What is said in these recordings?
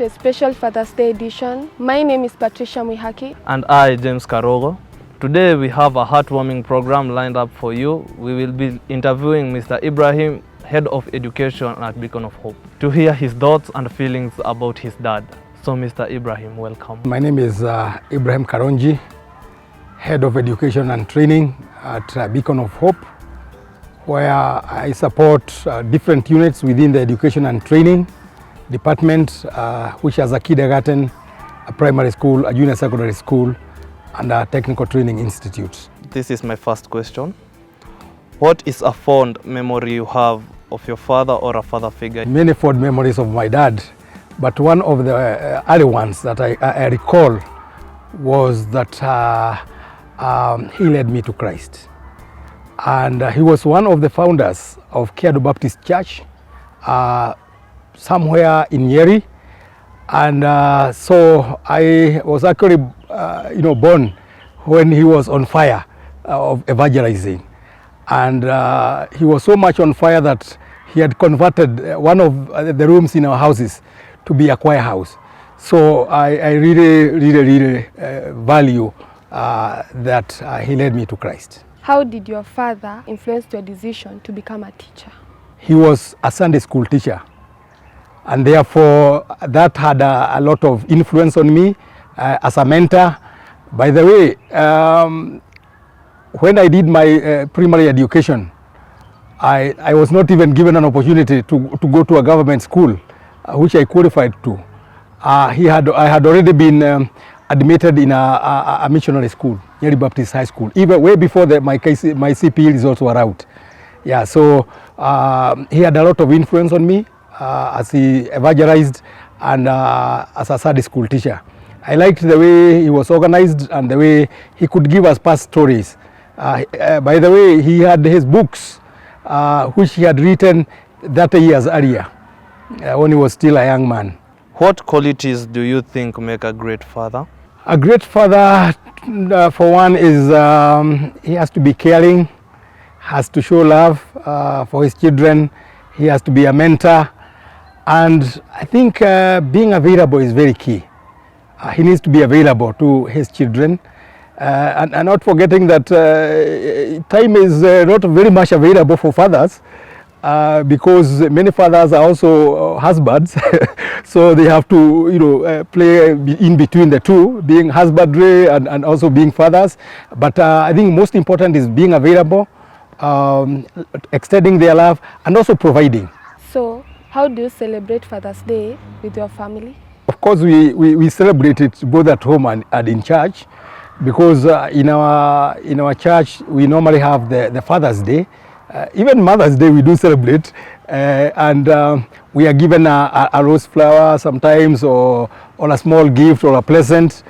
a special Father's Day edition. My name is Patricia Mwihaki. And I, James Karogo. Today we have a heartwarming program lined up for you. We will be interviewing Mr. Ibrahim, Head of Education at Beacon of Hope, to hear his thoughts and feelings about his dad. So Mr. Ibrahim, welcome. My name is Ibrahim Karonji, Head of Education and Training at Beacon of Hope, where I support different units within the Education and Training Department, which has a kindergarten, a primary school, a junior secondary school, and a technical training institute. This is my first question. What is a fond memory you have of your father or a father figure? Many fond memories of my dad, but one of the early ones that I recall was that he led me to Christ. And he was one of the founders of Keado Baptist Church, somewhere in Nyeri. And so I was actually born when he was on fire of evangelizing. And he was so much on fire that he had converted one of the rooms in our houses to be a choir house. So I really value that he led me to Christ. How did your father influence your decision to become a teacher? He was a Sunday school teacher, and therefore that had a lot of influence on me as a mentor. By the way, when I did my primary education, I was not even given an opportunity to go to a government school, which I qualified to. I had already been admitted in a missionary school, Nyeri Baptist High School, even way before my CPE results were out. Yeah, so he had a lot of influence on me as he evangelized and as a Sunday school teacher. I liked the way he was organized and the way he could give us past stories. By the way, he had his books which he had written 30 years earlier when he was still a young man. What qualities do you think make a great father? A great father, for one, is he has to be caring, has to show love for his children, he has to be a mentor, and I think being available is very key. He needs to be available to his children, and not forgetting that time is not very much available for fathers, because many fathers are also husbands, so they have to play in between the two, being husbandry and also being fathers. But I think most important is being available, extending their love, and also providing. So how do you celebrate Father's Day with your family? Of course, we celebrate it both at home and in church, because in our church we normally have the Father's Day. Even Mother's Day we do celebrate, and we are given a rose flower sometimes, or a small gift or a present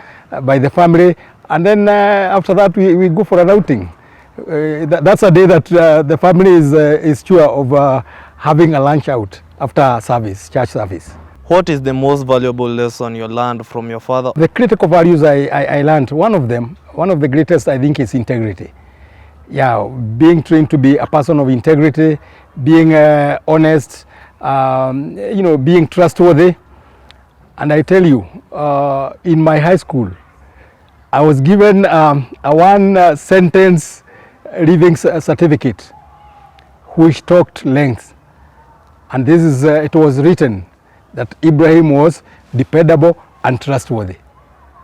by the family, and then after that we go for an outing. That's a day that the family is sure of having a lunch out after service, church service. What is the most valuable lesson you learned from your father? The critical values I learned, one of the greatest, I think, is integrity. Yeah, being trained to be a person of integrity, being honest, being trustworthy. And I tell you, in my high school, I was given a one-sentence living certificate, which talked length. And this is, it was written that Ibrahim was dependable and trustworthy.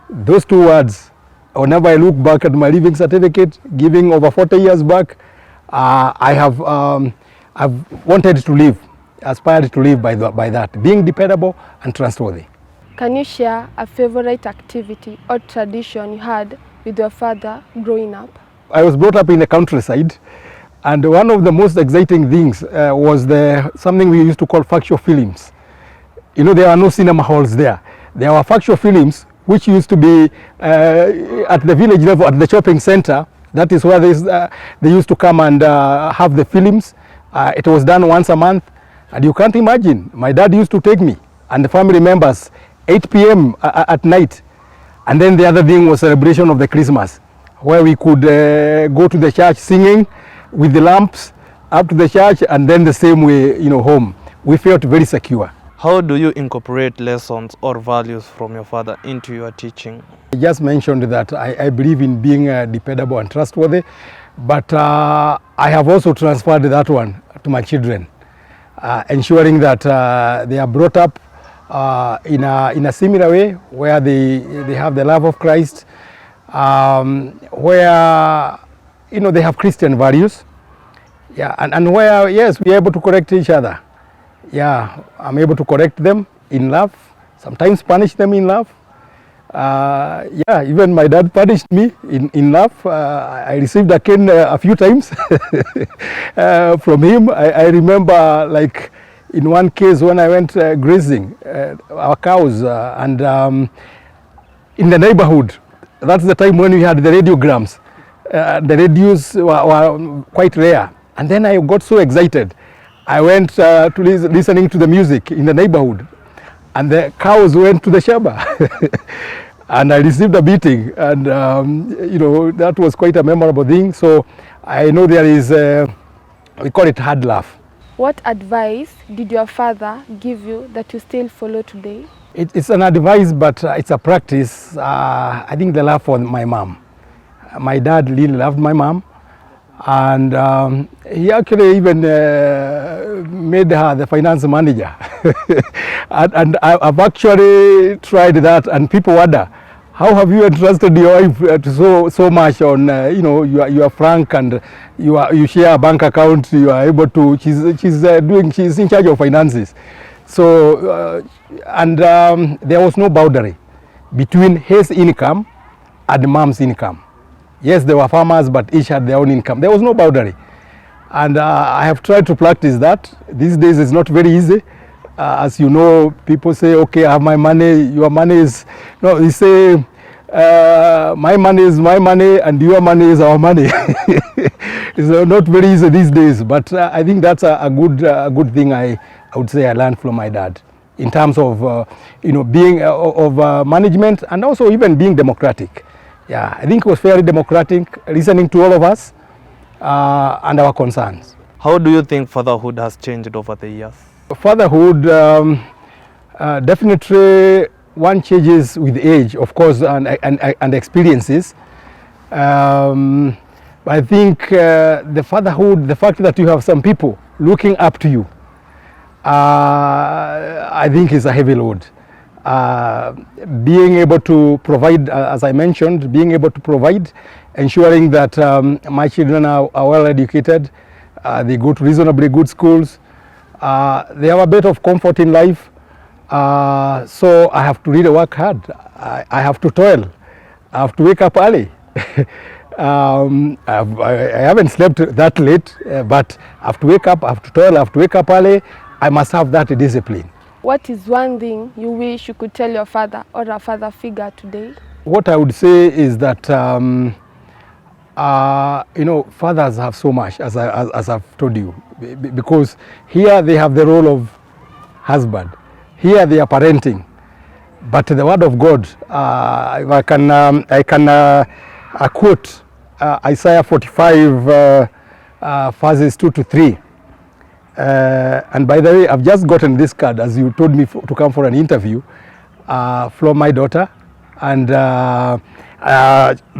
Those two words, whenever I look back at my living certificate, giving over 40 years back, I've wanted to live, aspired to live by that, being dependable and trustworthy. Can you share a favorite activity or tradition you had with your father growing up? I was brought up in the countryside, and one of the most exciting things was something we used to call factual films. There are no cinema halls there. There were factual films which used to be at the village level, at the shopping center. That is where they used to come and have the films. It was done once a month, and you can't imagine, my dad used to take me and the family members 8 p.m. At night, and then the other thing was celebration of the Christmas, where we could go to the church singing with the lamps up to the church, and then the same way home. We felt very secure. How do you incorporate lessons or values from your father into your teaching? I just mentioned that I believe in being dependable and trustworthy, but I have also transferred that one to my children, ensuring that they are brought up in a similar way, where they have the love of Christ, where they have Christian values, yeah, and where, yes, we are able to correct each other. Yeah, I'm able to correct them in love, sometimes punish them in love. Yeah, even my dad punished me in love. I received a cane a few times from him. I remember, like, in one case when I went grazing our cows and in the neighborhood. That's the time when we had the radiograms. The radios were quite rare. And then I got so excited. I went to listening to the music in the neighborhood, and the cows went to the shamba. And I received a beating, and that was quite a memorable thing. So I know there is, we call it hard laugh. What advice did your father give you that you still follow today? It's an advice, but it's a practice. I think the love for my mom. My dad really loved my mom. And he actually even made her the finance manager. and I've actually tried that, and people wonder, how have you entrusted your wife so much on, you are frank, and you share a bank account, you are able to, she's in charge of finances. So, there was no boundary between his income and mom's income. Yes, they were farmers, but each had their own income. There was no boundary. And I have tried to practice that. These days it's not very easy. As you know, people say, okay, I have my money, your money is... No, they say, my money is my money and your money is our money. It's not very easy these days, but I think that's a good thing I would say I learned from my dad, in terms of, being of management, and also even being democratic. Yeah, I think it was fairly democratic, listening to all of us and our concerns. How do you think fatherhood has changed over the years? Fatherhood, definitely one changes with age, of course, and experiences. I think the fatherhood, the fact that you have some people looking up to you, I think is a heavy load. Being able to provide, as I mentioned, being able to provide, ensuring that my children are well educated, they go to reasonably good schools, they have a bit of comfort in life, so I have to really work hard. I have to toil, I have to wake up early. I haven't slept that late, but I have to wake up, I have to toil, I have to wake up early. I must have that discipline. What is one thing you wish you could tell your father or a father figure today? What I would say is that, fathers have so much, as I've told you, because here they have the role of husband. Here they are parenting. But the word of God, if I can quote Isaiah 45, verses 2 to 3. And by the way, I've just gotten this card, as you told me to come for an interview, from my daughter. And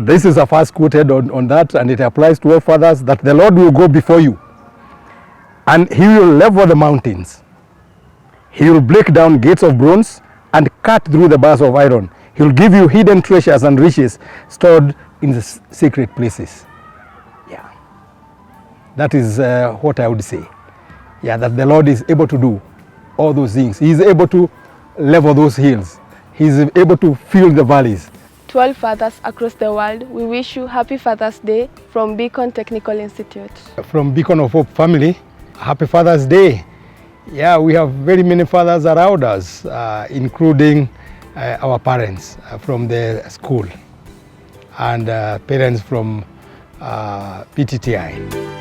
this is a first quoted on that, and it applies to all fathers, that the Lord will go before you, and he will level the mountains. He will break down gates of bronze and cut through the bars of iron. He will give you hidden treasures and riches stored in the secret places. Yeah, that is what I would say. Yeah, that the Lord is able to do all those things. He is able to level those hills. He is able to fill the valleys. To all fathers across the world, we wish you Happy Father's Day from Beacon Technical Institute. From Beacon of Hope family, Happy Father's Day. Yeah, we have very many fathers around us, including our parents from the school and parents from PTTI.